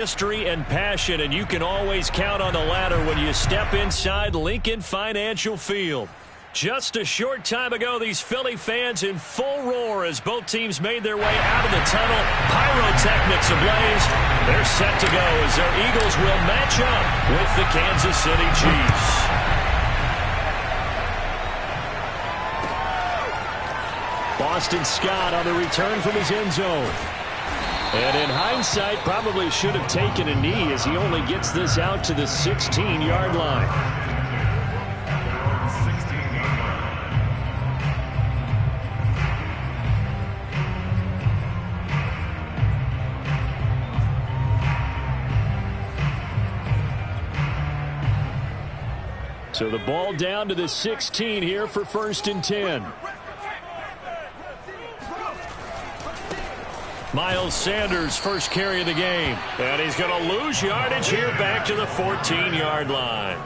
History and passion, and you can always count on the latter when you step inside Lincoln Financial Field. Just a short time ago, these Philly fans in full roar as both teams made their way out of the tunnel. Pyrotechnics ablaze. They're set to go as their Eagles will match up with the Kansas City Chiefs. Boston Scott on the return from his end zone. And in hindsight, probably should have taken a knee as he only gets this out to the 16-yard line. So the ball down to the 16 here for 1st and 10. Miles Sanders, first carry of the game. And he's going to lose yardage here back to the 14-yard line.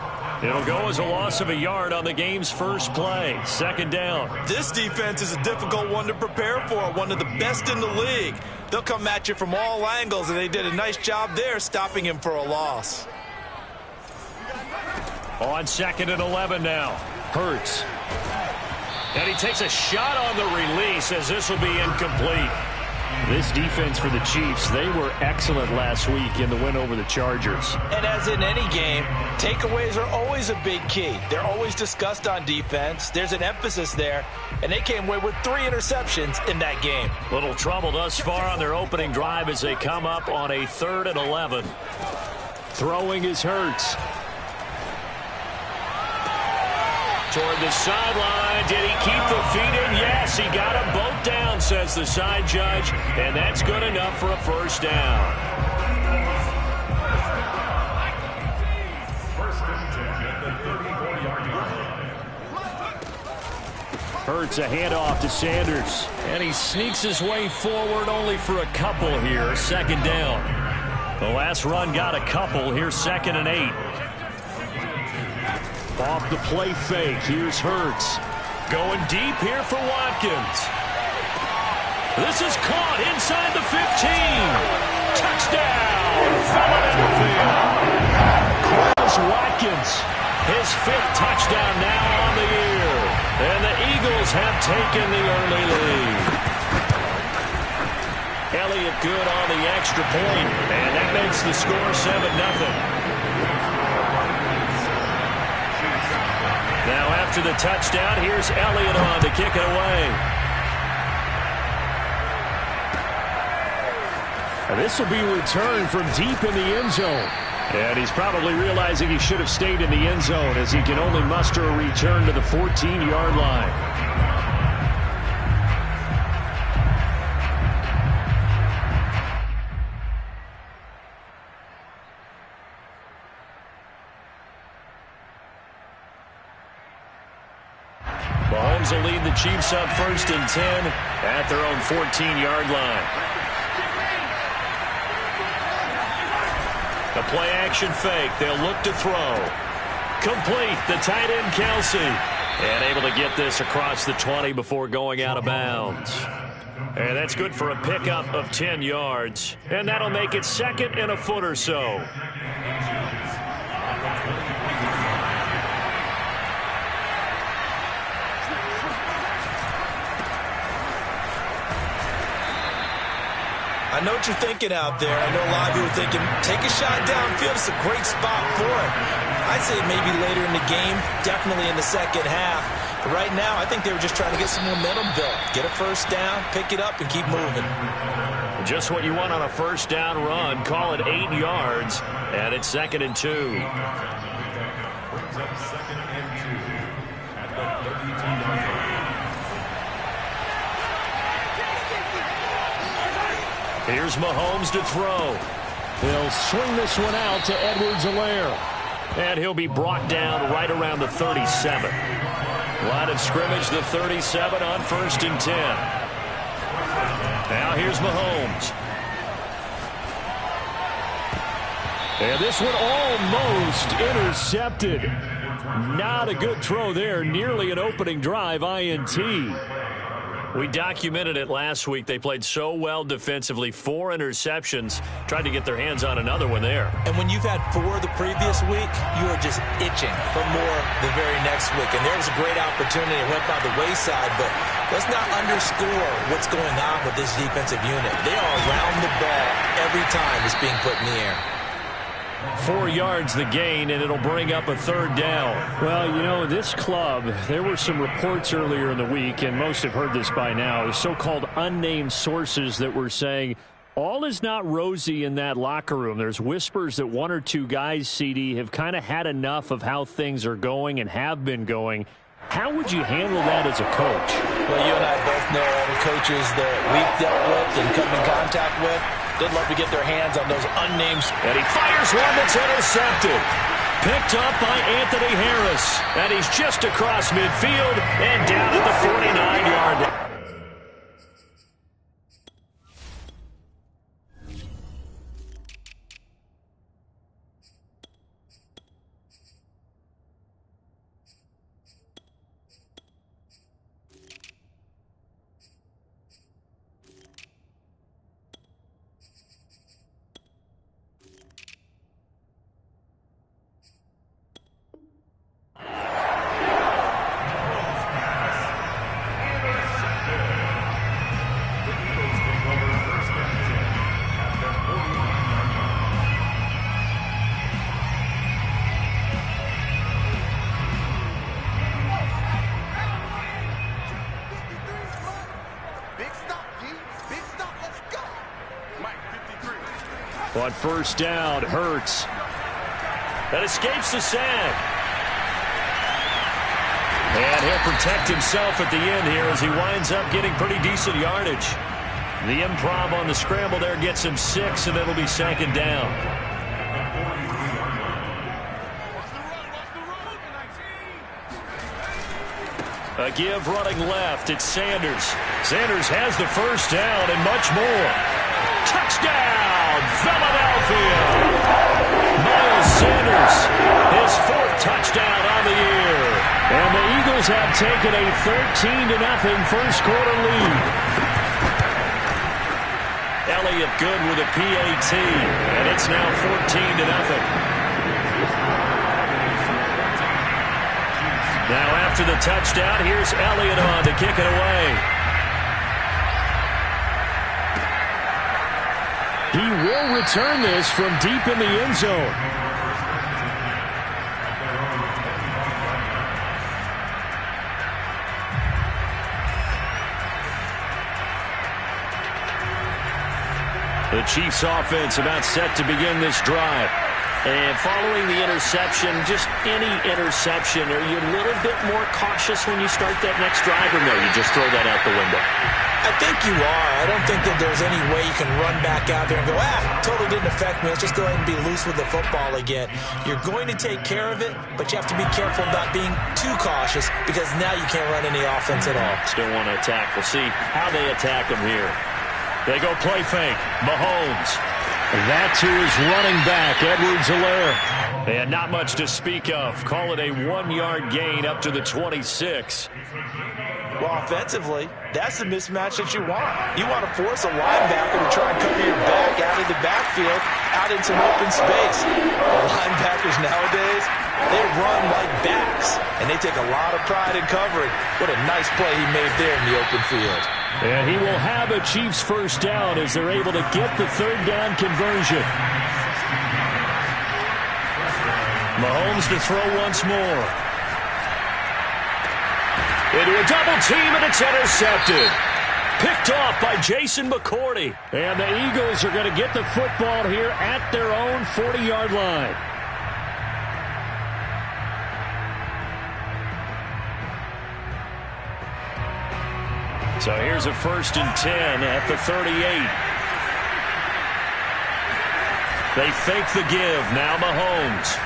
It'll go as a loss of a yard on the game's first play. 2nd down. This defense is a difficult one to prepare for, one of the best in the league. They'll come at you from all angles, and they did a nice job there stopping him for a loss. On 2nd and 11 now. Hurts. And he takes a shot on the release as this will be incomplete. This defense for the Chiefs, they were excellent last week in the win over the Chargers. And as in any game, takeaways are always a big key. They're always discussed on defense. There's an emphasis there, and they came away with 3 interceptions in that game. Little trouble thus far on their opening drive as they come up on a 3rd and 11. Throwing is Hurts. Toward the sideline. Did he keep the feet in? Yes, he got them both down, says the side judge. And that's good enough for a 1st down. Hurts a handoff to Sanders. And he sneaks his way forward only for a couple here. 2nd down. The last run got a couple. Here's 2nd and 8. Off the play fake, here's Hurts. Going deep here for Watkins. This is caught inside the 15. Touchdown, Philadelphia. Chris Watkins, his 5th touchdown now on the year. And the Eagles have taken the early lead. Elliott good on the extra point, and that makes the score 7-0. Now after the touchdown, here's Elliott on to kick it away. And this will be returned from deep in the end zone. And he's probably realizing he should have stayed in the end zone as he can only muster a return to the 14-yard line. Mahomes will lead the Chiefs up 1st and 10 at their own 14-yard line. The play-action fake. They'll look to throw. Complete. The tight end, Kelsey. And able to get this across the 20 before going out of bounds. And that's good for a pickup of 10 yards. And that'll make it 2nd and a foot or so. I know what you're thinking out there. I know a lot of you are thinking, take a shot downfield. It's a great spot for it. I'd say maybe later in the game, definitely in the 2nd half. But right now, I think they were just trying to get some momentum built. Get a 1st down, pick it up, and keep moving. Just what you want on a 1st down run. Call it 8 yards, and it's 2nd and 2. Here's Mahomes to throw. He'll swing this one out to Edwards-Helaire. And he'll be brought down right around the 37. Line of scrimmage, the 37 on 1st and 10. Now here's Mahomes. And this one almost intercepted. Not a good throw there. Nearly an opening drive INT. We documented it last week. They played so well defensively. 4 interceptions. Tried to get their hands on another one there. And when you've had 4 the previous week, you are just itching for more the very next week. And there was a great opportunity. It went by the wayside, but let's not underscore what's going on with this defensive unit. They are around the ball every time it's being put in the air. 4 yards the gain, and it'll bring up a 3rd down. Well, you know, this club, there were some reports earlier in the week, and most have heard this by now, the so-called unnamed sources that were saying all is not rosy in that locker room. There's whispers that 1 or 2 guys, CD, have kind of had enough of how things are going and have been going. How would you handle that as a coach? Well, you and I both know all the coaches that we've dealt with and come in contact with. They'd love to get their hands on those unnamed. And he fires one that's intercepted. Picked up by Anthony Harris. And he's just across midfield and down at the 49-yard line. On 1st down, Hurts. That escapes the sack. And he'll protect himself at the end here as he winds up getting pretty decent yardage. The improv on the scramble there gets him 6, and it'll be 2nd down. A give running left. It's Sanders. Sanders has the 1st down and much more. Touchdown, Philadelphia! Miles Sanders, his 4th touchdown on the year. And the Eagles have taken a 13-0 first-quarter lead. Elliott good with a PAT, and it's now 14-0. Now after the touchdown, here's Elliott on to kick it away. He will return this from deep in the end zone. The Chiefs offense about set to begin this drive. And following the interception, just any interception, are you a little bit more cautious when you start that next drive, or no, you just throw that out the window? I think you are. I don't think that there's any way you can run back out there and go, totally didn't affect me. Let's just go ahead and be loose with the football again. You're going to take care of it, but you have to be careful about being too cautious because now you can't run any offense at all. Still want to attack. We'll see how they attack him here. They go play fake. Mahomes. That to his running back, Edwards-Helaire. And not much to speak of. Call it a 1-yard gain up to the 26. Well, offensively, that's the mismatch that you want. You want to force a linebacker to try and cover your back out of the backfield, out in some open space. The linebackers nowadays, they run like backs, and they take a lot of pride in covering. What a nice play he made there in the open field. And he will have a Chiefs 1st down as they're able to get the 3rd down conversion. Mahomes to throw once more. Into a double team, and it's intercepted. Picked off by Jason McCourty. And the Eagles are going to get the football here at their own 40-yard line. So here's a 1st and 10 at the 38. They fake the give. Now Mahomes.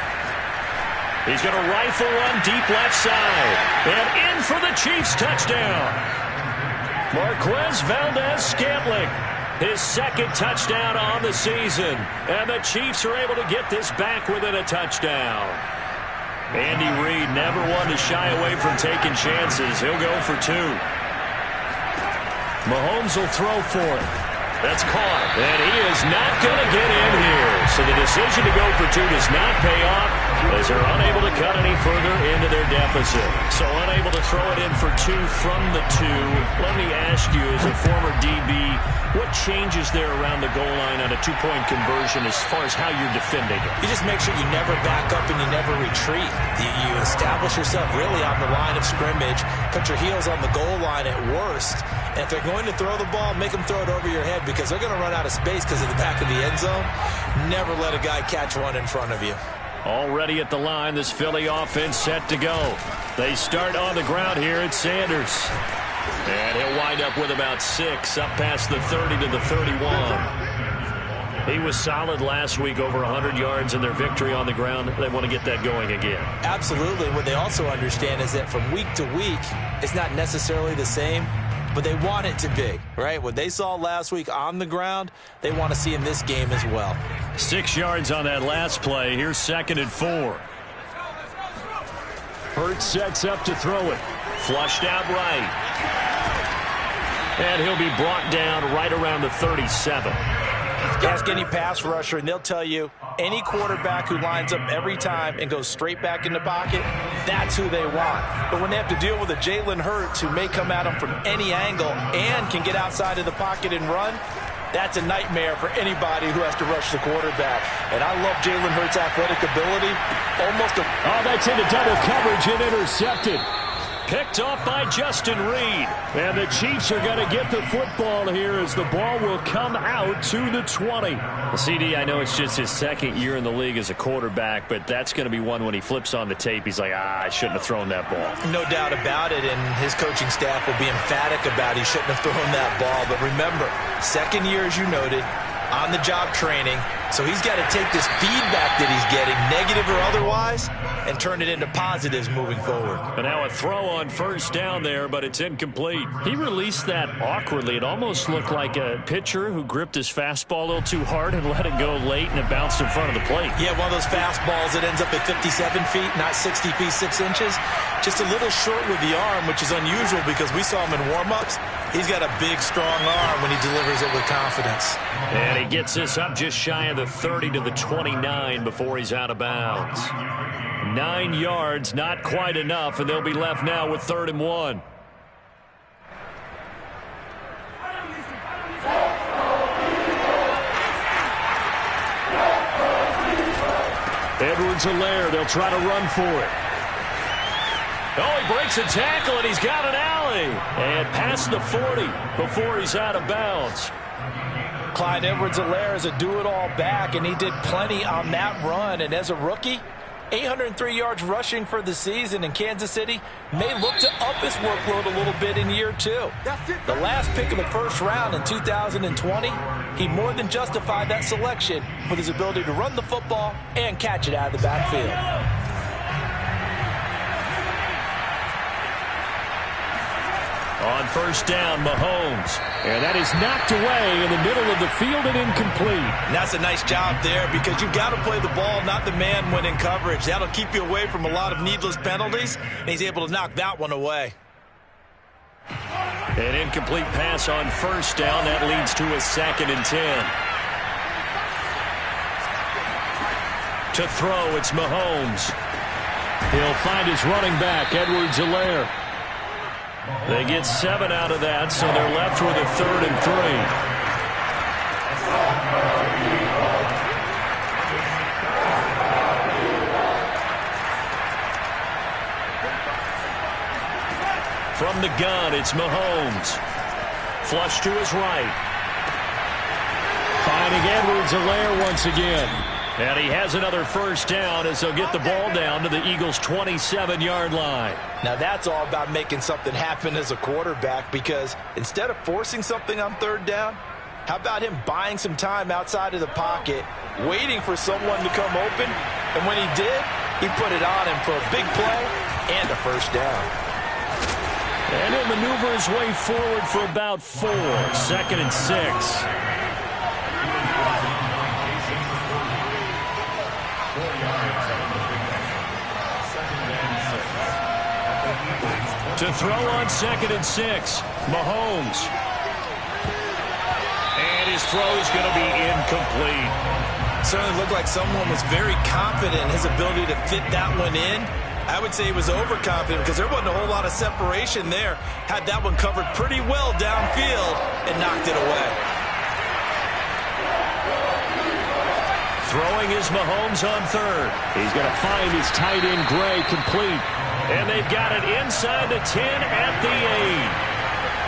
He's going to rifle one deep left side. And in for the Chiefs touchdown. Marquez Valdez-Scantling. His 2nd touchdown on the season. And the Chiefs are able to get this back within a touchdown. Andy Reid never one to shy away from taking chances. He'll go for 2. Mahomes will throw for it. That's caught, and he is not going to get in here. So the decision to go for two does not pay off as they're unable to cut any further into their deficit. So unable to throw it in for two from the two. Let me ask you, as a former DB, what changes there around the goal line on a two-point conversion as far as how you're defending it? You just make sure you never back up and you never retreat. You establish yourself really on the line of scrimmage, put your heels on the goal line at worst, and if they're going to throw the ball, make them throw it over your head because they're going to run out of space because of the back of the end zone. Never let a guy catch one in front of you. Already at the line, this Philly offense set to go. They start on the ground here at Sanders. And he'll wind up with about 6, up past the 30 to the 31. He was solid last week, over 100 yards in their victory on the ground. They want to get that going again. Absolutely. What they also understand is that from week to week, it's not necessarily the same, but they want it to be, right? What they saw last week on the ground, they want to see in this game as well. 6 yards on that last play. Here's 2nd and 4. Hurts sets up to throw it. Flushed out right. And he'll be brought down right around the 37. Ask any pass rusher, and they'll tell you any quarterback who lines up every time and goes straight back in the pocket, that's who they want. But when they have to deal with a Jalen Hurts who may come at them from any angle and can get outside of the pocket and run, that's a nightmare for anybody who has to rush the quarterback. And I love Jalen Hurts' athletic ability. Oh, that's into double coverage and intercepted. Picked off by Justin Reed. And the Chiefs are going to get the football here as the ball will come out to the 20. CD, I know it's just his 2nd year in the league as a quarterback, but that's going to be one when he flips on the tape. He's like, I shouldn't have thrown that ball. No doubt about it, and his coaching staff will be emphatic about he shouldn't have thrown that ball. But remember, 2nd year, as you noted, on-the-job training. So he's got to take this feedback that he's getting, negative or otherwise, and turn it into positives moving forward. And now a throw on 1st down there, but it's incomplete. He released that awkwardly. It almost looked like a pitcher who gripped his fastball a little too hard and let it go late, and it bounced in front of the plate. Yeah, one of those fastballs that ends up at 57 feet, not 60 feet, 6 inches. Just a little short with the arm, which is unusual because we saw him in warm-ups. He's got a big, strong arm when he delivers it with confidence. And he gets this up just shy of the 30 to the 29 before he's out of bounds. 9 yards, not quite enough, and they'll be left now with 3rd and 1. Edwards-Helaire, they'll try to run for it. Oh, he breaks a tackle, and he's got an alley. And past the 40 before he's out of bounds. Clyde Edwards-Helaire is a do-it-all back, and he did plenty on that run. And as a rookie, 803 yards rushing for the season, in Kansas City may look to up his workload a little bit in year 2. The last pick of the 1st round in 2020, he more than justified that selection with his ability to run the football and catch it out of the backfield. On 1st down, Mahomes. And that is knocked away in the middle of the field and incomplete. And that's a nice job there because you've got to play the ball, not the man when in coverage. That'll keep you away from a lot of needless penalties, and he's able to knock that one away. An incomplete pass on 1st down. That leads to a 2nd and 10. To throw, it's Mahomes. He'll find his running back, Edwards-Helaire. They get 7 out of that, so they're left with a 3rd and 3. From the gun, it's Mahomes. Flush to his right. Finding Edwards-Helaire once again. And he has another 1st down as they'll get the ball down to the Eagles' 27-yard line. Now that's all about making something happen as a quarterback, because instead of forcing something on 3rd down, how about him buying some time outside of the pocket, waiting for someone to come open, and when he did, he put it on him for a big play and a 1st down. And he'll maneuver his way forward for about 4. 2nd and 6. To throw on 2nd and 6. Mahomes. his throw is going to be incomplete. Certainly looked like someone was very confident in his ability to fit that one in. I would say he was overconfident because there wasn't a whole lot of separation there. Had that one covered pretty well downfield and knocked it away. Throwing is Mahomes on third. He's going to find his tight end Gray complete. And they've got it inside the 10 at the 8.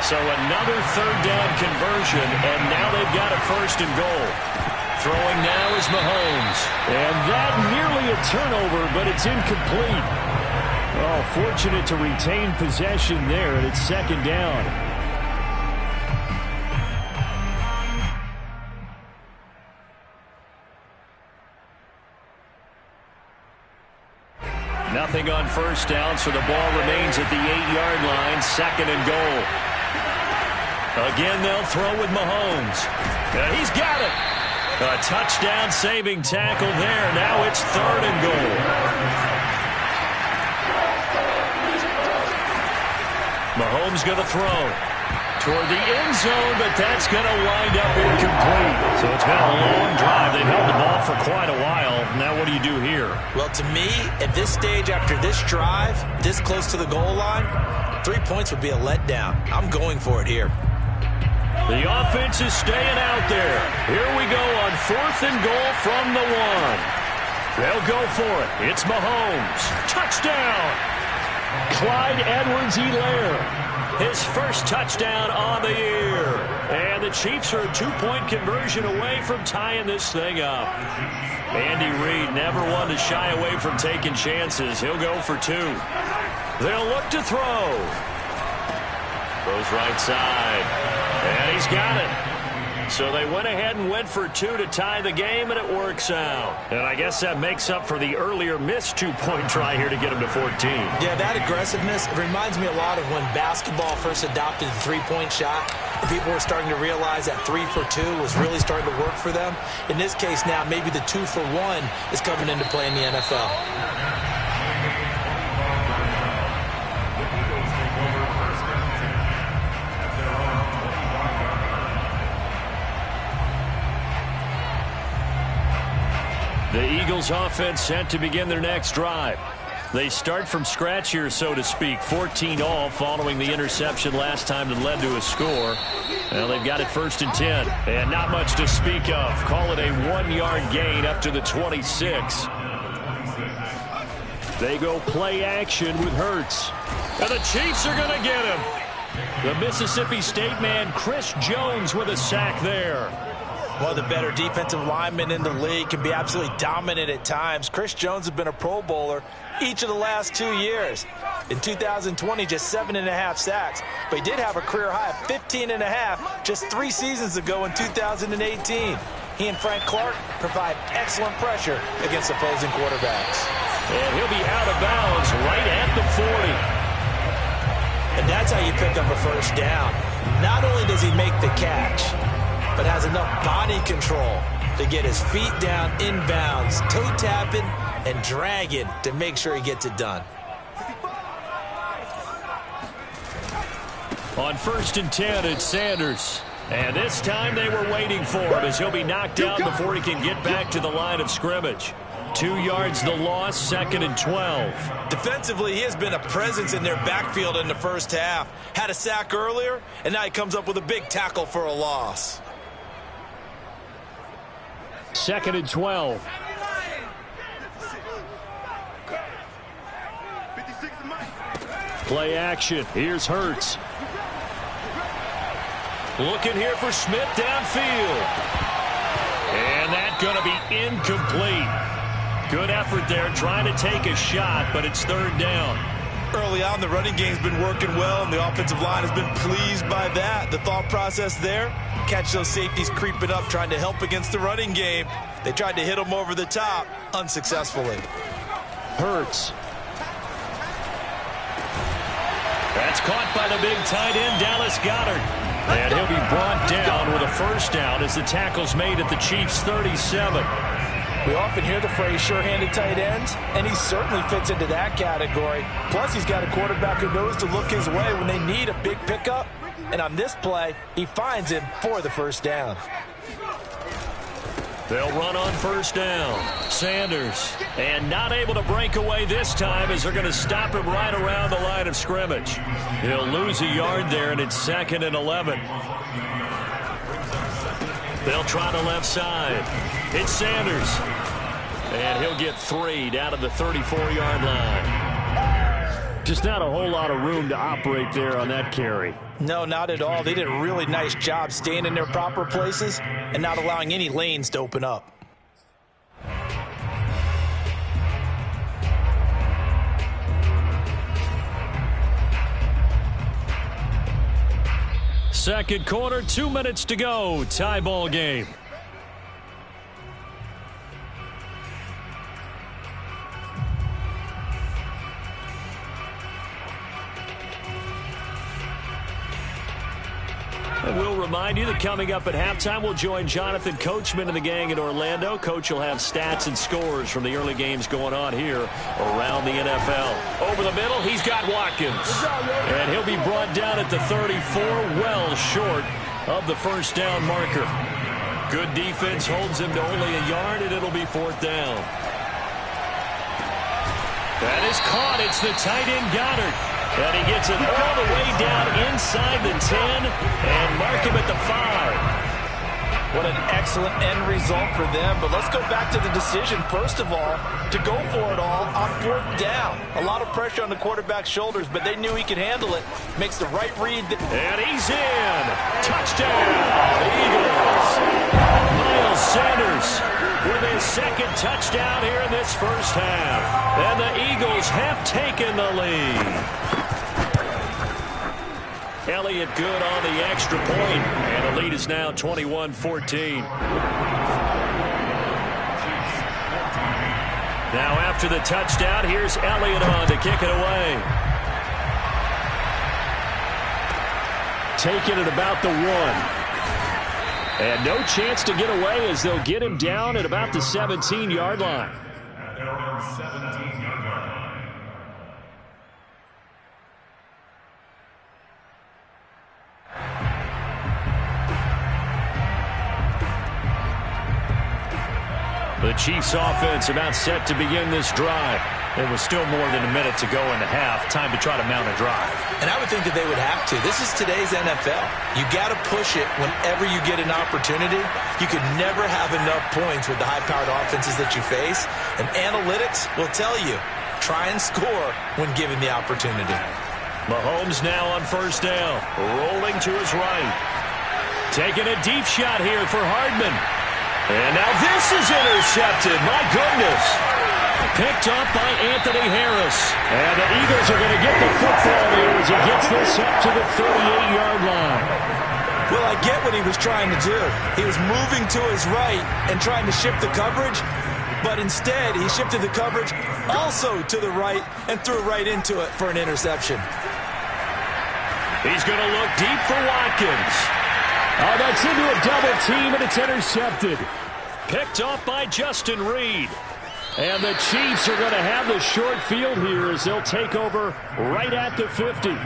So another third down conversion, and now they've got it first and goal. Throwing now is Mahomes. And that nearly a turnover, but it's incomplete. Oh, fortunate to retain possession there, and it's second down. Nothing on first down, so the ball remains at the 8-yard line, second and goal. Again, they'll throw with Mahomes. He's got it. A touchdown-saving tackle there. Now it's third and goal. Mahomes going to throw toward the end zone, but that's going to wind up incomplete. So it's been a long drive. They've held the ball for quite a while. Now what do you do here? Well, to me, at this stage after this drive, this close to the goal line, 3 points would be a letdown. I'm going for it here. The offense is staying out there. Here we go on fourth and goal from the 1. They'll go for it. It's Mahomes. Touchdown! Clyde Edwards-Helaire. His first touchdown on the year. And the Chiefs are a 2-point conversion away from tying this thing up. Andy Reid never one to shy away from taking chances. He'll go for 2. They'll look to throw. Goes right side. And he's got it. So they went ahead and went for 2 to tie the game, and it works out. And I guess that makes up for the earlier missed 2-point try here to get him to 14. Yeah, that aggressiveness, it reminds me a lot of when basketball first adopted the 3-point shot. And people were starting to realize that 3 for 2 was really starting to work for them. In this case now, maybe the 2 for 1 is coming into play in the NFL. The Eagles offense set to begin their next drive. They start from scratch here, so to speak. 14 all following the interception last time that led to a score. Well, they've got it first and 10. And not much to speak of. Call it a 1-yard gain up to the 26. They go play action with Hurts. And the Chiefs are going to get him. The Mississippi State man, Chris Jones, with a sack there. One of the better defensive linemen in the league, can be absolutely dominant at times. Chris Jones has been a Pro Bowler each of the last 2 years. In 2020, just 7.5 sacks. But he did have a career high of 15.5 just 3 seasons ago in 2018. He and Frank Clark provide excellent pressure against opposing quarterbacks. And he'll be out of bounds right at the 40. And that's how you pick up a first down. Not only does he make the catch, but has enough body control to get his feet down inbounds, toe tapping and dragging to make sure he gets it done. On first and 10, it's Sanders. And this time they were waiting for him as he'll be knocked down before he can get back to the line of scrimmage. 2 yards the loss, second and 12. Defensively, he has been a presence in their backfield in the first half. Had a sack earlier, and now he comes up with a big tackle for a loss. Second and 12. Play action. Here's Hurts. Looking here for Smith downfield. And that's going to be incomplete. Good effort there trying to take a shot, but it's third down. Early on, the running game's been working well, and the offensive line has been pleased by that. The thought process there, catch those safeties creeping up, trying to help against the running game. They tried to hit them over the top, unsuccessfully. Hurts. That's caught by the big tight end, Dallas Goedert. And he'll be brought down with a first down as the tackle's made at the Chiefs' 37. We often hear the phrase sure-handed tight ends, and he certainly fits into that category. Plus, he's got a quarterback who knows to look his way when they need a big pickup. And on this play, he finds him for the first down. They'll run on first down. Sanders, and not able to break away this time as they're going to stop him right around the line of scrimmage. He'll lose a yard there, and it's 2nd and 11. They'll try the left side. It's Sanders. And he'll get 3 down to the 34-yard line. Just not a whole lot of room to operate there on that carry. No, not at all. They did a really nice job staying in their proper places and not allowing any lanes to open up. Second quarter, 2 minutes to go. Tie ball game. And we'll remind you that coming up at halftime, we'll join Jonathan Coachman and the gang in Orlando. Coach will have stats and scores from the early games going on here around the NFL. Over the middle, he's got Watkins. And he'll be brought down at the 34, well short of the first down marker. Good defense holds him to only a yard, and it'll be 4th down. That is caught. It's the tight end Goddard. And he gets it all the way down inside the 10 and mark him at the 5. What an excellent end result for them. But let's go back to the decision, first of all, to go for it all on 4th down. A lot of pressure on the quarterback's shoulders, but they knew he could handle it. Makes the right read. And he's in. Touchdown, Eagles. Miles Sanders with his 2nd touchdown here in this first half. And the Eagles have taken the lead. Elliott good on the extra point, and the lead is now 21-14. Now after the touchdown, here's Elliott on to kick it away. Taking it about the 1. And no chance to get away as they'll get him down at about the 17-yard line. The Chiefs offense about set to begin this drive. There was still more than a minute to go in the half. Time to try to mount a drive. And I would think that they would have to. This is today's NFL. You got to push it whenever you get an opportunity. You could never have enough points with the high-powered offenses that you face. And analytics will tell you, try and score when given the opportunity. Mahomes now on first down. Rolling to his right. Taking a deep shot here for Hardman. And now this is intercepted. My goodness. Picked up by Anthony Harris. And the Eagles are going to get the football here as he gets this up to the 38-yard line. Well, I get what he was trying to do. He was moving to his right and trying to shift the coverage. But instead, he shifted the coverage also to the right and threw right into it for an interception. He's going to look deep for Watkins. Oh, that's into a double team, and it's intercepted. Picked off by Justin Reed. And the Chiefs are going to have the short field here as they'll take over right at the 50.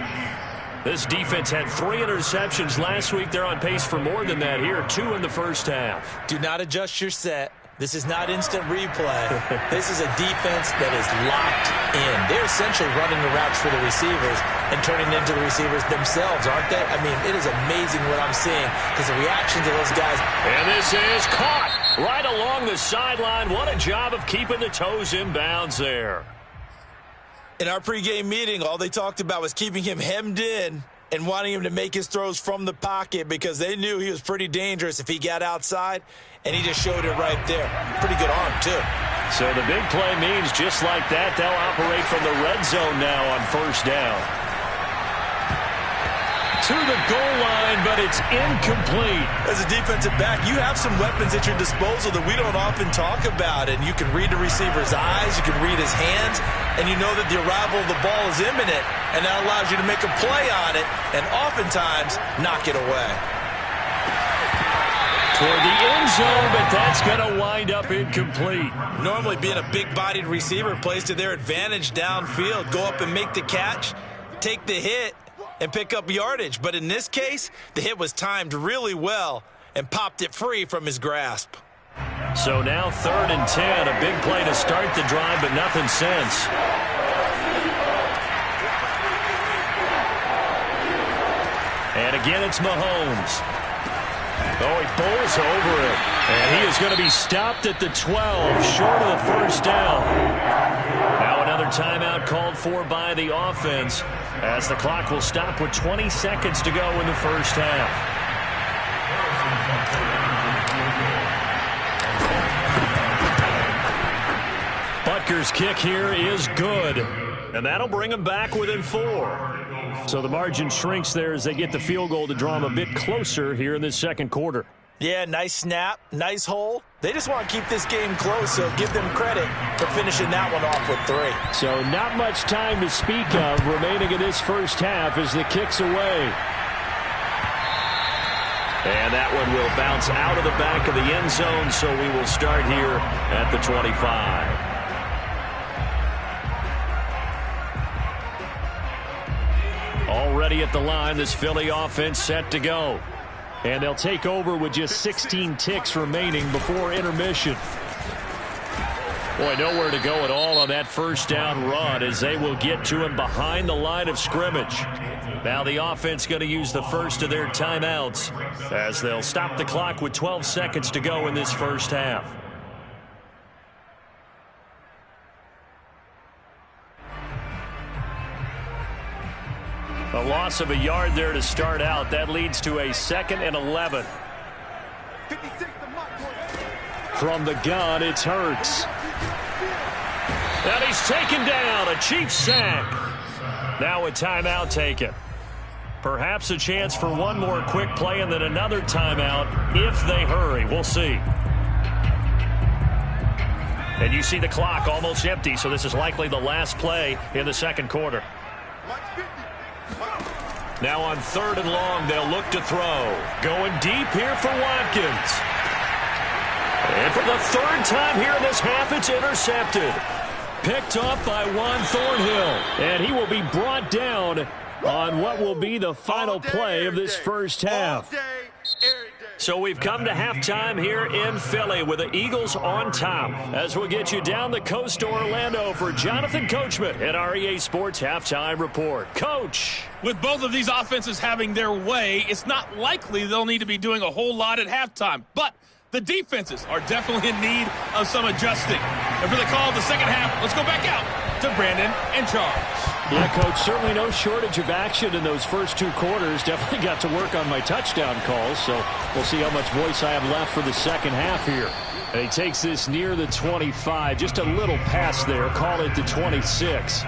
This defense had 3 interceptions last week. They're on pace for more than that here. 2 in the first half. Do not adjust your set. This is not instant replay. This is a defense that is locked in. They're essentially running the routes for the receivers and turning into the receivers themselves, aren't they? I mean, it is amazing what I'm seeing because the reactions of those guys. And this is caught right along the sideline. What a job of keeping the toes in bounds there. In our pregame meeting, all they talked about was keeping him hemmed in and wanting him to make his throws from the pocket because they knew he was pretty dangerous if he got outside, and he just showed it right there. Pretty good arm, too. So the big play means just like that, they'll operate from the red zone now on first down. To the goal line, but it's incomplete. As a defensive back, you have some weapons at your disposal that we don't often talk about, and you can read the receiver's eyes, you can read his hands, and you know that the arrival of the ball is imminent, and that allows you to make a play on it, and oftentimes knock it away. Toward the end zone, but that's going to wind up incomplete. Normally being a big-bodied receiver plays to their advantage downfield. Go up and make the catch, take the hit, and pick up yardage. But in this case, the hit was timed really well and popped it free from his grasp. So now 3rd and 10. A big play to start the drive, but nothing since. And again, it's Mahomes. Oh, he bowls over it. And he is going to be stopped at the 12, short of the first down. Now another timeout called for by the offense, as the clock will stop with 20 seconds to go in the first half. Butker's kick here is good, and that'll bring him back within 4. So the margin shrinks there as they get the field goal to draw him a bit closer here in this second quarter. Yeah, nice snap, nice hole. They just want to keep this game close, so give them credit for finishing that one off with 3. So not much time to speak of remaining in this first half as the kick's away. And that one will bounce out of the back of the end zone, so we will start here at the 25. Already at the line, this Philly offense set to go. And they'll take over with just 16 ticks remaining before intermission. Boy, nowhere to go at all on that first down run as they will get to him behind the line of scrimmage. Now the offense going to use the first of their timeouts as they'll stop the clock with 12 seconds to go in this first half. A loss of a yard there to start out. That leads to a 2nd and 11. From the gun, it's Hurts. And he's taken down. A Chiefs sack. Now a timeout taken. Perhaps a chance for one more quick play and then another timeout if they hurry. We'll see. And you see the clock almost empty, so this is likely the last play in the second quarter. Now on 3rd and long, they'll look to throw. Going deep here for Watkins. And for the 3rd time here in this half, it's intercepted. Picked off by Juan Thornhill. And he will be brought down on what will be the final play of this first half. So we've come to halftime here in Philly with the Eagles on top as we'll get you down the coast to Orlando for Jonathan Coachman at our EA Sports Halftime Report. Coach. With both of these offenses having their way, it's not likely they'll need to be doing a whole lot at halftime. But the defenses are definitely in need of some adjusting. And for the call of the second half, let's go back out to Brandon and Charles. Yeah, Coach, certainly no shortage of action in those first 2 quarters. Definitely got to work on my touchdown calls, so we'll see how much voice I have left for the second half here. And he takes this near the 25, just a little past there, call it the 26.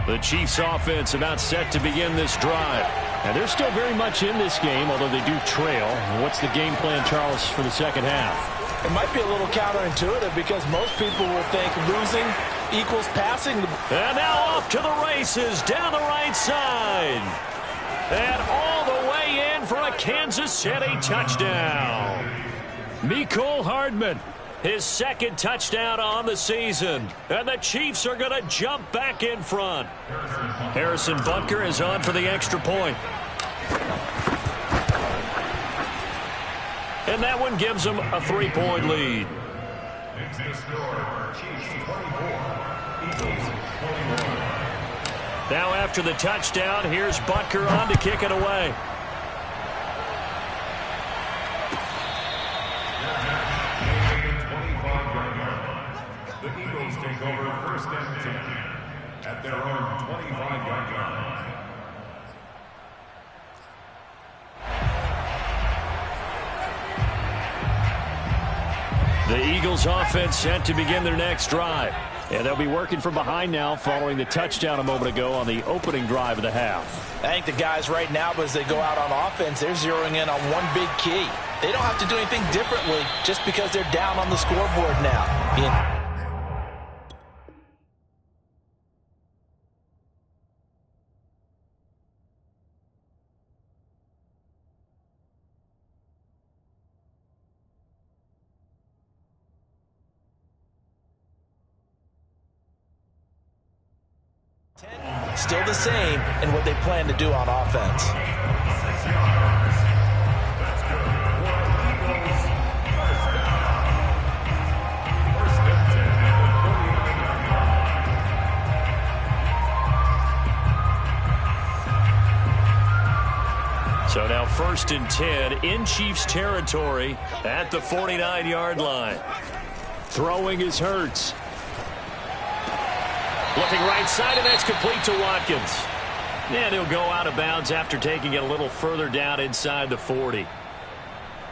The Chiefs offense about set to begin this drive. And they're still very much in this game, although they do trail. What's the game plan, Charles, for the second half? It might be a little counterintuitive because most people will think losing equals passing. And now off to the races down the right side. And all the way in for a Kansas City touchdown. Mecole Hardman. His 2nd touchdown on the season. And the Chiefs are going to jump back in front. Harrison Butker is on for the extra point. And that one gives them a 3-point lead. Now after the touchdown, here's Butker on to kick it away. Take over 1st and 10 at their own 25-yard line. The Eagles offense set to begin their next drive. And they'll be working from behind now following the touchdown a moment ago on the opening drive of the half. I think the guys right now, as they go out on offense, they're zeroing in on one big key. They don't have to do anything differently just because they're down on the scoreboard now. Still the same in what they plan to do on offense. So now 1st and 10 in Chiefs territory at the 49-yard line. Throwing is Hurts. Looking right side, and that's complete to Watkins. And he'll go out of bounds after taking it a little further down inside the 40.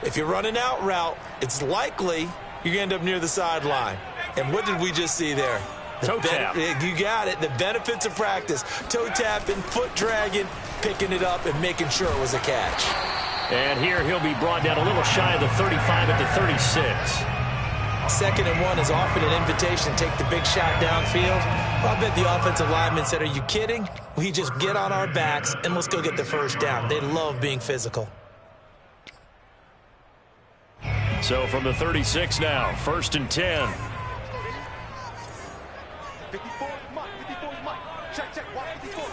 If you're running out route, it's likely you're going to end up near the sideline. And what did we just see there? Toe tap. You got it. The benefits of practice. Toe tapping, foot dragging, picking it up, and making sure it was a catch. And here he'll be brought down a little shy of the 35 at the 36. 2nd and 1 is often an invitation to take the big shot downfield. Well, I bet the offensive lineman said, are you kidding? We just get on our backs and let's go get the first down. They love being physical. So from the 36 now, 1st and 10. 54 Mike. Check. Watch 54.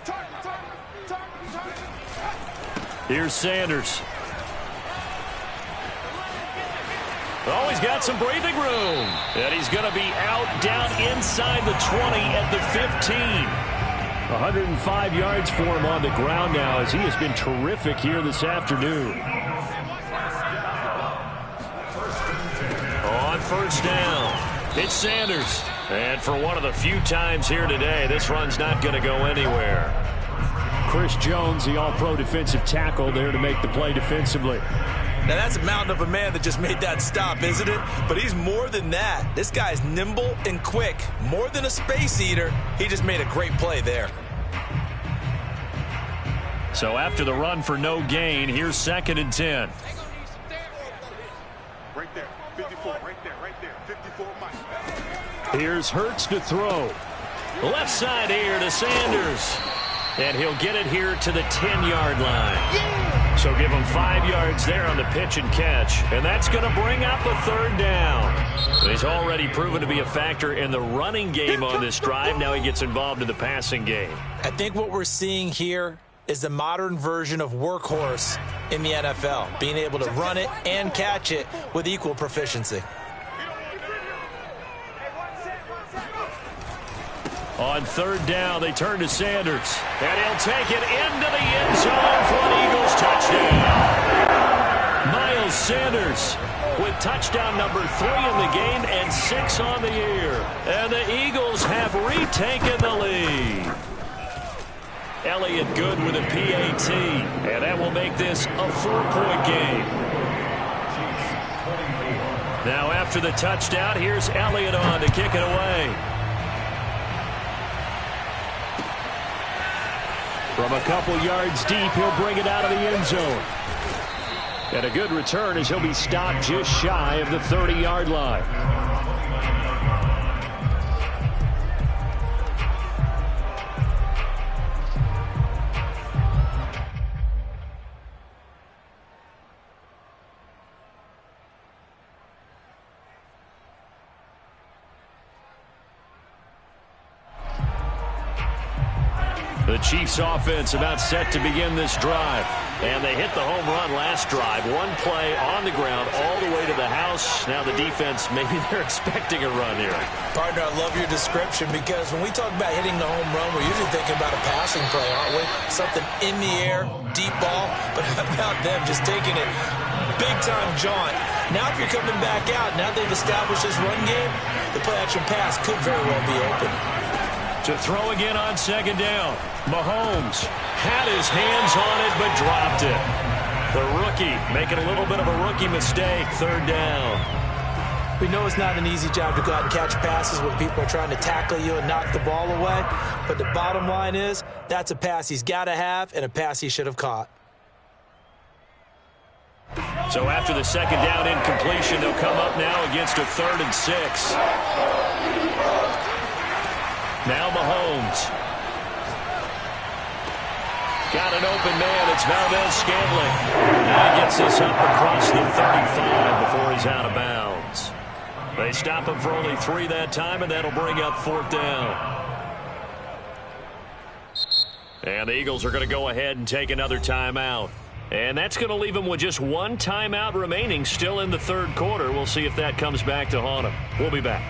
Target. Here's Sanders. Oh, he's got some breathing room. And he's going to be out down inside the 20 at the 15. 105 yards for him on the ground now as he has been terrific here this afternoon. On 1st down, it's Sanders. And for one of the few times here today, this run's not going to go anywhere. Chris Jones, the all-pro defensive tackle, there to make the play defensively. Now, that's a mountain of a man that just made that stop, isn't it? But he's more than that. This guy's nimble and quick. More than a space eater. He just made a great play there. So after the run for no gain, here's 2nd and 10. Right there. 54. Right there. 54 Mike. Here's Hurts to throw. Left side here to Sanders. And he'll get it here to the 10-yard line. So give him 5 yards there on the pitch and catch. And that's going to bring up a 3rd down. He's already proven to be a factor in the running game on this drive. Now he gets involved in the passing game. I think what we're seeing here is the modern version of workhorse in the NFL. Being able to run it and catch it with equal proficiency. On 3rd down, they turn to Sanders. And he'll take it into the end zone for an Eagles touchdown. Miles Sanders with touchdown number 3 in the game and 6 on the year. And the Eagles have retaken the lead. Elliott good with a PAT. And that will make this a 4-point game. Now after the touchdown, here's Elliott on to kick it away. From a couple yards deep, he'll bring it out of the end zone. And a good return as he'll be stopped just shy of the 30-yard line. The Chiefs offense about set to begin this drive. And they hit the home run last drive. One play on the ground all the way to the house. Now the defense, maybe they're expecting a run here. Partner, I love your description because when we talk about hitting the home run, we're usually thinking about a passing play, aren't we? Something in the air, deep ball. But how about them just taking it big-time jaunt? Now if you're coming back out, now they've established this run game, the play-action pass could very well be open. To throw again on 2nd down. Mahomes had his hands on it but dropped it. The rookie making a little bit of a rookie mistake. 3rd down. We know it's not an easy job to go out and catch passes when people are trying to tackle you and knock the ball away. But the bottom line is that's a pass he's got to have and a pass he should have caught. So after the 2nd down incompletion, they'll come up now against a 3rd and 6. Now Mahomes. Got an open man. It's Valdez-Scantling. And he gets this up across the 35 before he's out of bounds. They stop him for only 3 that time, and that'll bring up 4th down. And the Eagles are going to go ahead and take another timeout. And that's going to leave them with just one timeout remaining still in the third quarter. We'll see if that comes back to haunt them. We'll be back.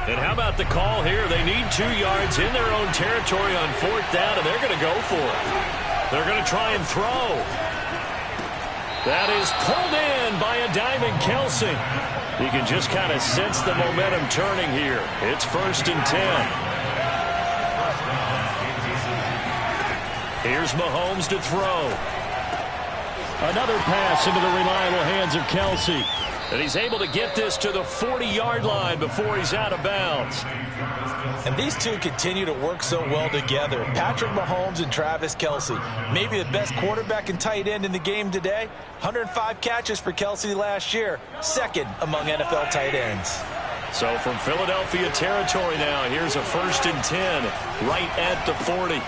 And how about the call here? They need 2 yards in their own territory on 4th down, and they're going to go for it. They're going to try and throw. That is pulled in by a diving Kelsey. You can just kind of sense the momentum turning here. It's 1st and 10. Here's Mahomes to throw. Another pass into the reliable hands of Kelsey. And he's able to get this to the 40-yard line before he's out of bounds. And these two continue to work so well together. Patrick Mahomes and Travis Kelsey. Maybe the best quarterback and tight end in the game today. 105 catches for Kelsey last year. 2nd among NFL tight ends. So from Philadelphia territory now, here's a 1st and 10 right at the 40.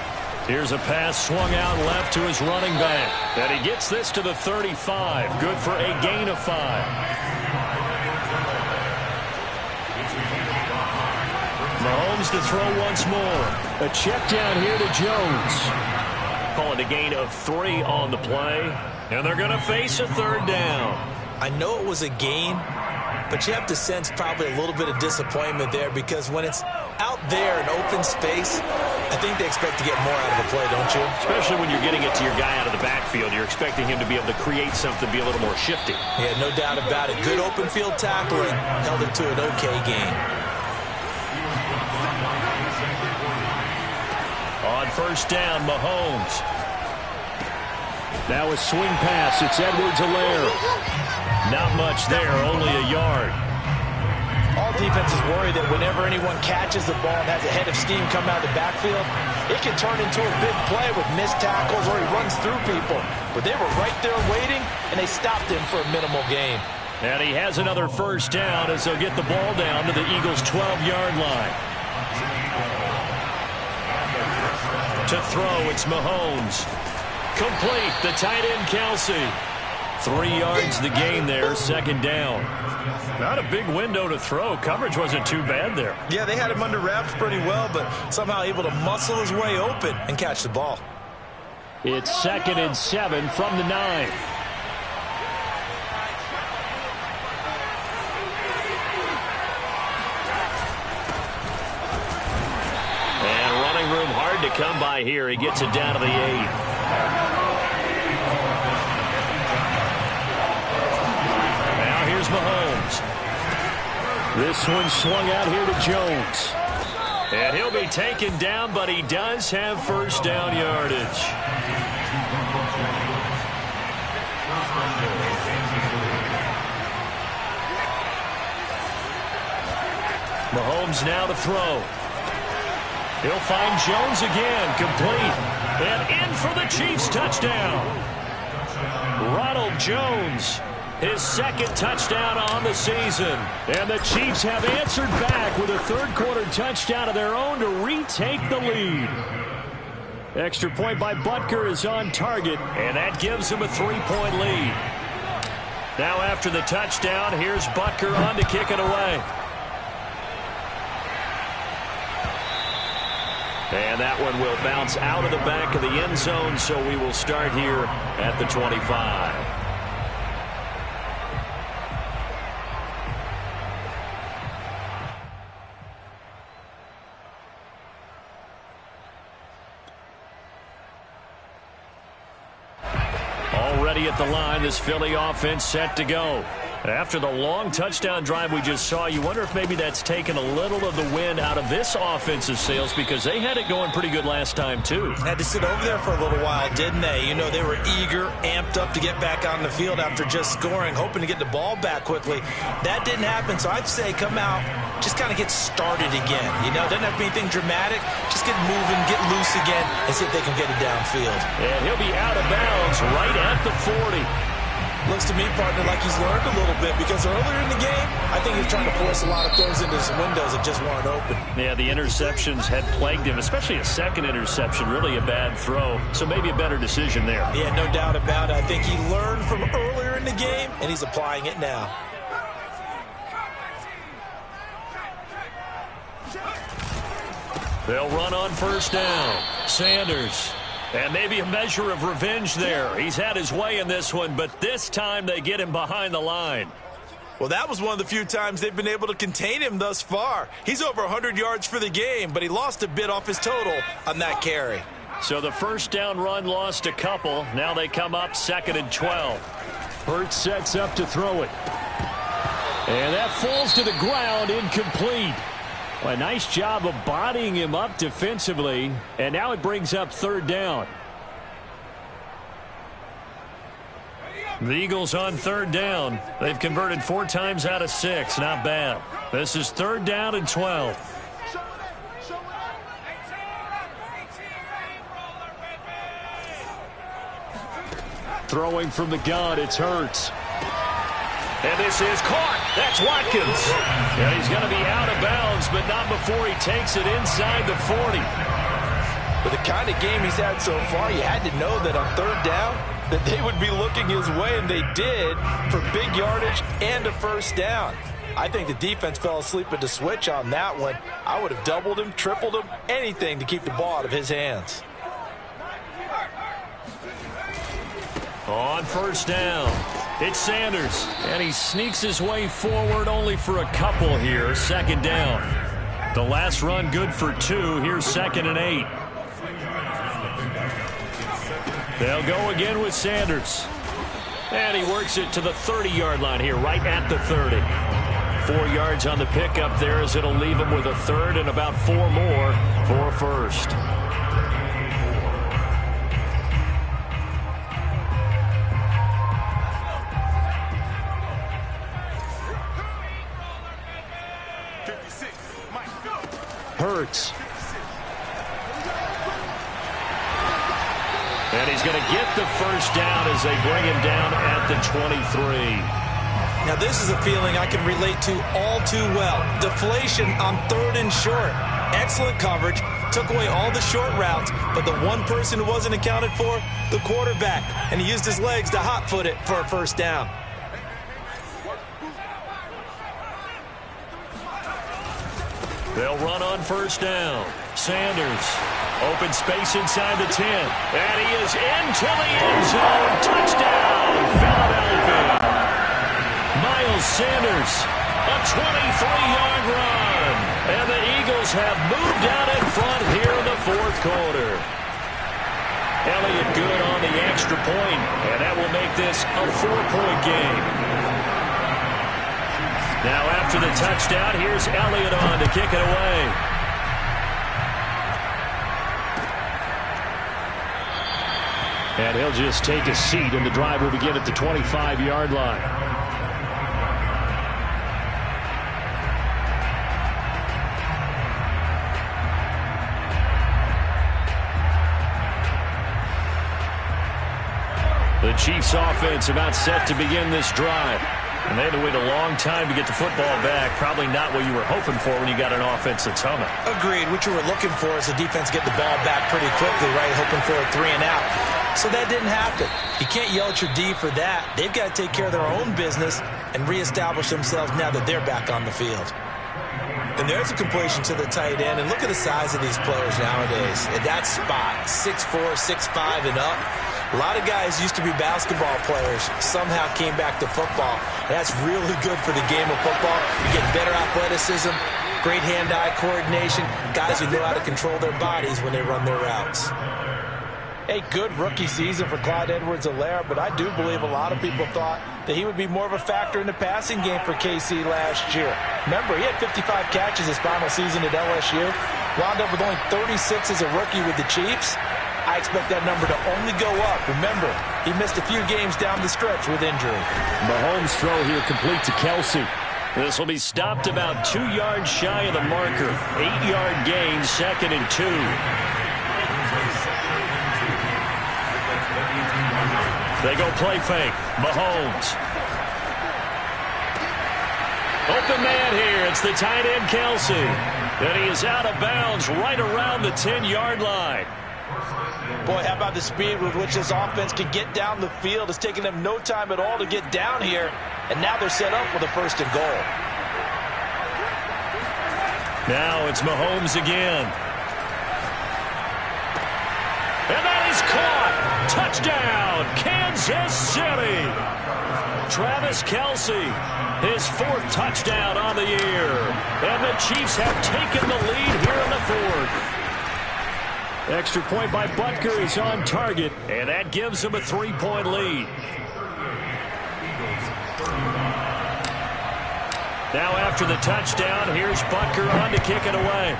Here's a pass swung out left to his running back. And he gets this to the 35. Good for a gain of 5. Mahomes to throw once more. A check down here to Jones. Calling a gain of 3 on the play. And they're going to face a 3rd down. I know it was a gain, but you have to sense probably a little bit of disappointment there because when it's out there in open space, I think they expect to get more out of a play, don't you? Especially when you're getting it to your guy out of the backfield. You're expecting him to be able to create something, be a little more shifty. Yeah, no doubt about it. Good open field tackling. Held it to an okay game. On 1st down, Mahomes. Now a swing pass. It's Edwards-Helaire. Not much there, only a yard. All defenses worry that whenever anyone catches the ball and has a head of steam come out of the backfield, it can turn into a big play with missed tackles or he runs through people. But they were right there waiting, and they stopped him for a minimal gain. And he has another 1st down as they'll get the ball down to the Eagles' 12-yard line. To throw, it's Mahomes. Complete, the tight end Kelsey. 3 yards the gain there, 2nd down. Not a big window to throw. Coverage wasn't too bad there. Yeah, they had him under wraps pretty well, but somehow able to muscle his way open and catch the ball. It's 2nd and 7 from the 9. And running room hard to come by here. He gets it down to the 8. Mahomes. This one swung out here to Jones. And he'll be taken down, but he does have 1st down yardage. Mahomes now to throw. He'll find Jones again, complete. And in for the Chiefs touchdown. Ronald Jones. His 2nd touchdown on the season. And the Chiefs have answered back with a 3rd quarter touchdown of their own to retake the lead. Extra point by Butker is on target, and that gives them a 3-point lead. Now after the touchdown, here's Butker on to kick it away. And that one will bounce out of the back of the end zone, so we will start here at the 25. Already at the line, this Philly offense set to go. After the long touchdown drive we just saw, you wonder if maybe that's taken a little of the wind out of this offensive sails because they had it going pretty good last time, too. Had to sit over there for a little while, didn't they? You know, they were eager, amped up to get back on the field after just scoring, hoping to get the ball back quickly. That didn't happen, so I'd say come out, just kind of get started again. You know, doesn't have to be anything dramatic. Just get moving, get loose again, and see if they can get it downfield. And he'll be out of bounds right at the 40. Looks to me, partner, like he's learned a little bit because earlier in the game, I think he was trying to force a lot of throws into some windows that just weren't open. Yeah, the interceptions had plagued him, especially a second interception, really a bad throw. So maybe a better decision there. Yeah, no doubt about it. I think he learned from earlier in the game, and he's applying it now. They'll run on first down. Sanders. And maybe a measure of revenge there. He's had his way in this one, but this time they get him behind the line. Well, that was one of the few times they've been able to contain him thus far. He's over 100 yards for the game, but he lost a bit off his total on that carry. So the first down run lost a couple. Now they come up 2nd and 12. Hurts sets up to throw it. And that falls to the ground, incomplete. Well, a nice job of bodying him up defensively, and now it brings up 3rd down. The Eagles on 3rd down. They've converted 4 times out of 6. Not bad. This is 3rd down and 12. Throwing from the gun, it's Hurts. And this is caught. That's Watkins. And he's going to be out of bounds, but not before he takes it inside the 40. With the kind of game he's had so far, you had to know that on 3rd down that they would be looking his way, and they did, for big yardage and a first down. I think the defense fell asleep at the switch on that one. I would have doubled him, tripled him, anything to keep the ball out of his hands. On first down, it's Sanders, and he sneaks his way forward only for a couple here. 2nd down. The last run good for 2. Here's 2nd and 8. They'll go again with Sanders. And he works it to the 30-yard line here, right at the 30. 4 yards on the pickup there as it'll leave him with a 3rd and about 4 more for a first. Hurts. And he's going to get the first down as they bring him down at the 23. Now, this is a feeling I can relate to all too well. Deflation on 3rd and short. Excellent coverage. Took away all the short routes, but the one person who wasn't accounted for, the quarterback. And he used his legs to hot-foot it for a first down. They'll run on first down. Sanders. Open space inside the 10. And he is into the end zone. Touchdown, Philadelphia. Miles Sanders, a 23-yard run. And the Eagles have moved out in front here in the 4th quarter. Elliott good on the extra point, and that will make this a 4-point game. Now after the touchdown, here's Elliott on to kick it away. And he'll just take a seat, and the drive will begin at the 25-yard line. The Chiefs offense about set to begin this drive. And they had to wait a long time to get the football back. Probably not what you were hoping for when you got an offense that's humming. Agreed. What you were looking for is the defense get the ball back pretty quickly, right? Hoping for a 3 and out. So that didn't happen. You can't yell at your D for that. They've got to take care of their own business and reestablish themselves now that they're back on the field. And there's a completion to the tight end. And look at the size of these players nowadays. At that spot, 6'4", 6'5", and up. A lot of guys used to be basketball players, somehow came back to football. That's really good for the game of football. You get better athleticism, great hand-eye coordination, guys who know how to control their bodies when they run their routes. A good rookie season for Clyde Edwards-Helaire, but I do believe a lot of people thought that he would be more of a factor in the passing game for KC last year. Remember, he had 55 catches his final season at LSU, wound up with only 36 as a rookie with the Chiefs. I expect that number to only go up. Remember, he missed a few games down the stretch with injury. Mahomes' throw here complete to Kelsey. This will be stopped about 2 yards shy of the marker. 8-yard gain, 2nd and 2. They go play fake. Mahomes. Open man here. It's the tight end, Kelsey. And he is out of bounds right around the 10-yard line. Boy, how about the speed with which this offense can get down the field? It's taking them no time at all to get down here. And now they're set up with a 1st and goal. Now it's Mahomes again. And that is caught. Touchdown, Kansas City. Travis Kelce, his 4th touchdown on the year. And the Chiefs have taken the lead here in the 4th. Extra point by Butker is on target, and that gives him a 3-point lead. Now after the touchdown, here's Butker on to kick it away.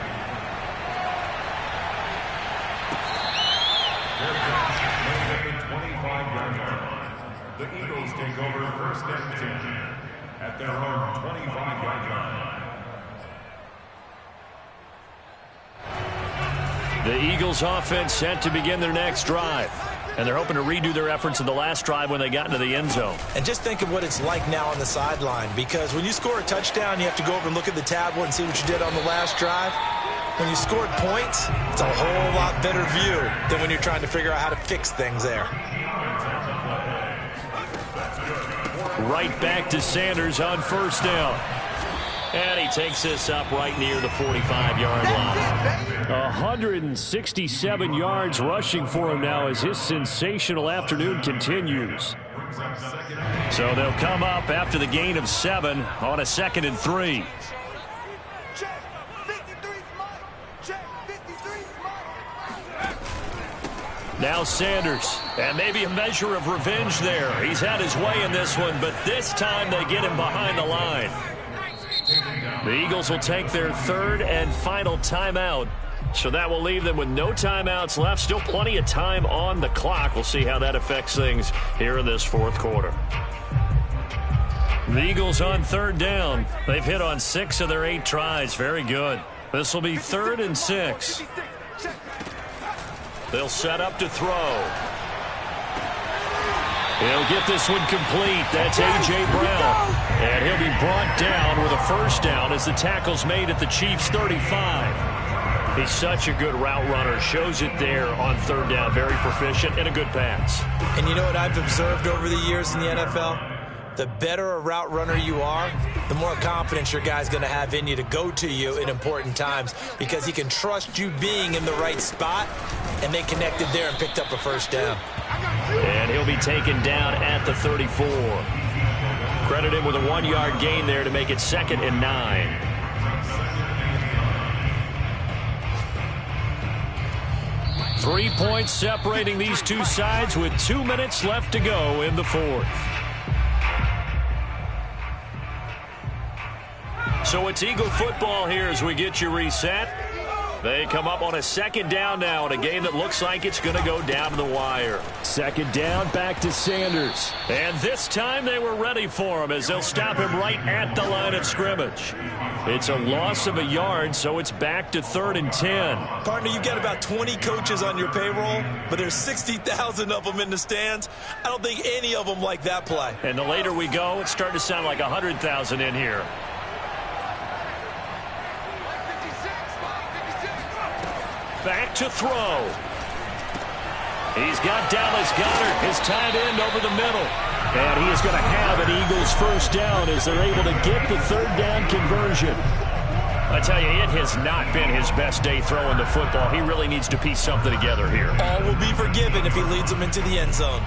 The Eagles take over 1st and 10 at their own 25-yard line. The Eagles offense set to begin their next drive. And they're hoping to redo their efforts in the last drive when they got into the end zone. And just think of what it's like now on the sideline, because when you score a touchdown, you have to go over and look at the tablet and see what you did on the last drive. When you scored points, it's a whole lot better view than when you're trying to figure out how to fix things there. Right back to Sanders on 1st down. And he takes this up right near the 45-yard line. 167 yards rushing for him now as his sensational afternoon continues. So they'll come up after the gain of 7 on a 2nd and 3. Now Sanders, and maybe a measure of revenge there. He's had his way in this one, but this time they get him behind the line. The Eagles will take their 3rd and final timeout. So that will leave them with no timeouts left. Still plenty of time on the clock. We'll see how that affects things here in this 4th quarter. The Eagles on 3rd down. They've hit on 6 of their 8 tries. Very good. This will be 3rd and 6. They'll set up to throw. He'll get this one complete. That's A.J. Brown. And he'll be brought down with a 1st down as the tackle's made at the Chiefs' 35. He's such a good route runner. Shows it there on 3rd down. Very proficient and a good pass. And you know what I've observed over the years in the NFL? The better a route runner you are, the more confidence your guy's going to have in you to go to you in important times, because he can trust you being in the right spot, and they connected there and picked up a 1st down. And he'll be taken down at the 34. Credit him with a 1-yard gain there to make it 2nd and 9. Three points separating these two sides with 2 minutes left to go in the 4th. So it's Eagle football here as we get you reset. They come up on a 2nd down now in a game that looks like it's going to go down to the wire. 2nd down, back to Sanders. And this time they were ready for him as they'll stop him right at the line of scrimmage. It's a loss of a yard, so it's back to 3rd and 10. Partner, you've got about 20 coaches on your payroll, but there's 60,000 of them in the stands. I don't think any of them like that play. And the later we go, it's starting to sound like 100,000 in here. Back to throw. He's got Dallas Goedert, his tight end, over the middle. And he is going to have an Eagles 1st down as they're able to get the 3rd down conversion. I tell you, it has not been his best day throwing the football. He really needs to piece something together here. All will be forgiven if he leads them into the end zone.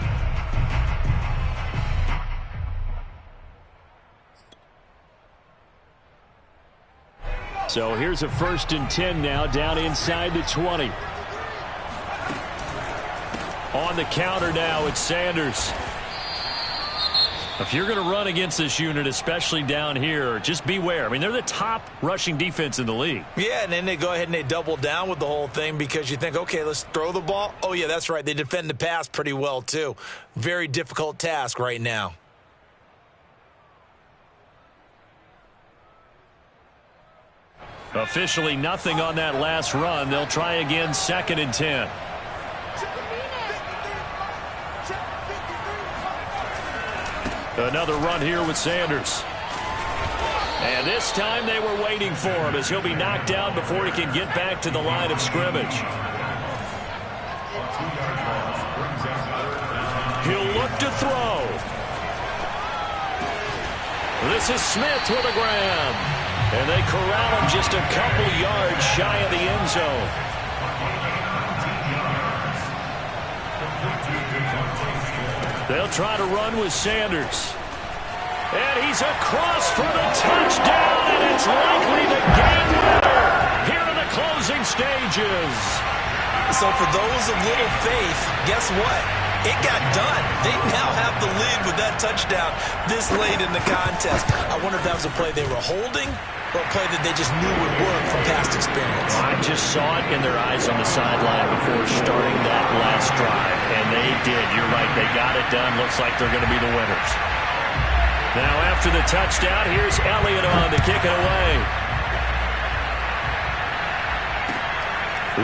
So here's a 1st and 10 now, down inside the 20. On the counter now, it's Sanders. If you're going to run against this unit, especially down here, just beware. I mean, they're the top rushing defense in the league. Yeah, and then they go ahead and they double down with the whole thing because you think, okay, let's throw the ball. Oh, yeah, that's right. They defend the pass pretty well, too. Very difficult task right now. Officially nothing on that last run. They'll try again, 2nd and 10. Another run here with Sanders. And this time they were waiting for him as he'll be knocked down before he can get back to the line of scrimmage. He'll look to throw. This is Smith with a grab. And they corral him just a couple yards shy of the end zone. They'll try to run with Sanders. And he's across for the touchdown, and it's likely the game winner here in the closing stages. So for those of little faith, guess what? It got done. They now have the lead with that touchdown this late in the contest. I wonder if that was a play they were holding or a play that they just knew would work from past experience. I just saw it in their eyes on the sideline before starting that last drive, and they did. You're right. They got it done. Looks like they're going to be the winners. Now after the touchdown, here's Elliott on to kick it away.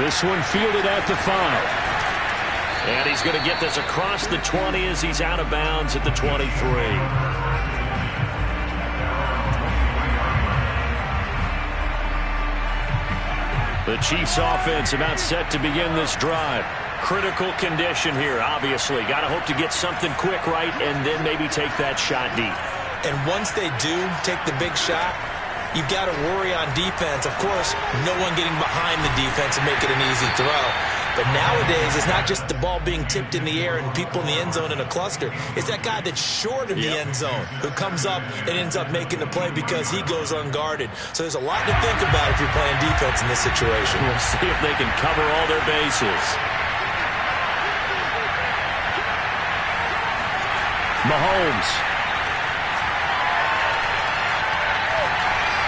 This one fielded at the 5. And he's going to get this across the 20 as he's out of bounds at the 23. The Chiefs offense about set to begin this drive. Critical condition here, obviously. Got to hope to get something quick right and then maybe take that shot deep. And once they do take the big shot, you've got to worry on defense. Of course, no one getting behind the defense and make it an easy throw. But nowadays, it's not just the ball being tipped in the air and people in the end zone in a cluster. It's that guy that's short of the end zone who comes up and ends up making the play because he goes unguarded. So there's a lot to think about if you're playing defense in this situation. We'll see if they can cover all their bases. Mahomes.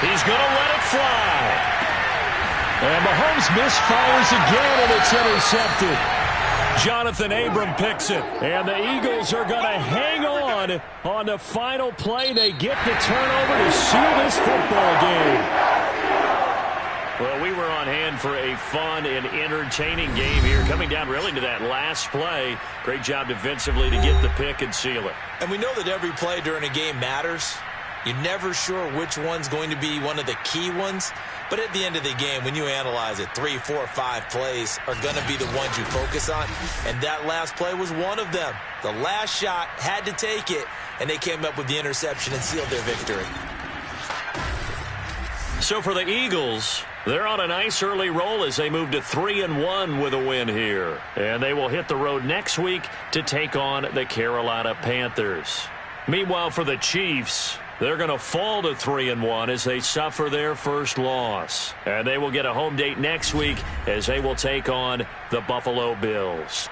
He's going to let it fly. And Mahomes misfires again, and it's intercepted. Jonathan Abram picks it. And the Eagles are going to hang on the final play. They get the turnover to seal this football game. Well, we were on hand for a fun and entertaining game here. Coming down really to that last play. Great job defensively to get the pick and seal it. And we know that every play during a game matters. You're never sure which one's going to be one of the key ones. But at the end of the game, when you analyze it, 3, 4, 5 plays are going to be the ones you focus on. And that last play was one of them. The last shot had to take it, and they came up with the interception and sealed their victory. So for the Eagles, they're on a nice early roll as they move to 3-1 with a win here. And they will hit the road next week to take on the Carolina Panthers. Meanwhile, for the Chiefs, they're going to fall to 3-1 as they suffer their first loss. And they will get a home date next week as they will take on the Buffalo Bills.